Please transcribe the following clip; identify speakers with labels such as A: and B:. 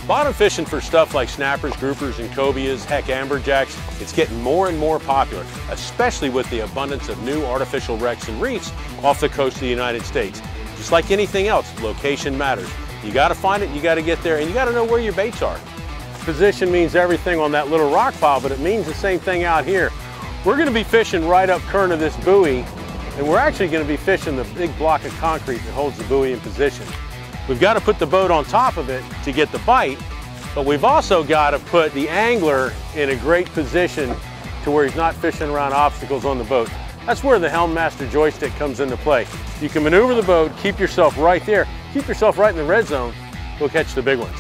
A: Bottom fishing for stuff like snappers, groupers, and cobias, heck, amberjacks, it's getting more and more popular, especially with the abundance of new artificial wrecks and reefs off the coast of the United States. Just like anything else, location matters. You got to find it, you got to get there, and you got to know where your baits are. Position means everything on that little rock pile, but it means the same thing out here. We're going to be fishing right up current of this buoy, and we're actually going to be fishing the big block of concrete that holds the buoy in position. We've got to put the boat on top of it to get the bite, but we've also got to put the angler in a great position to where he's not fishing around obstacles on the boat. That's where the Helmmaster joystick comes into play. You can maneuver the boat, keep yourself right there, keep yourself right in the red zone, we'll catch the big ones.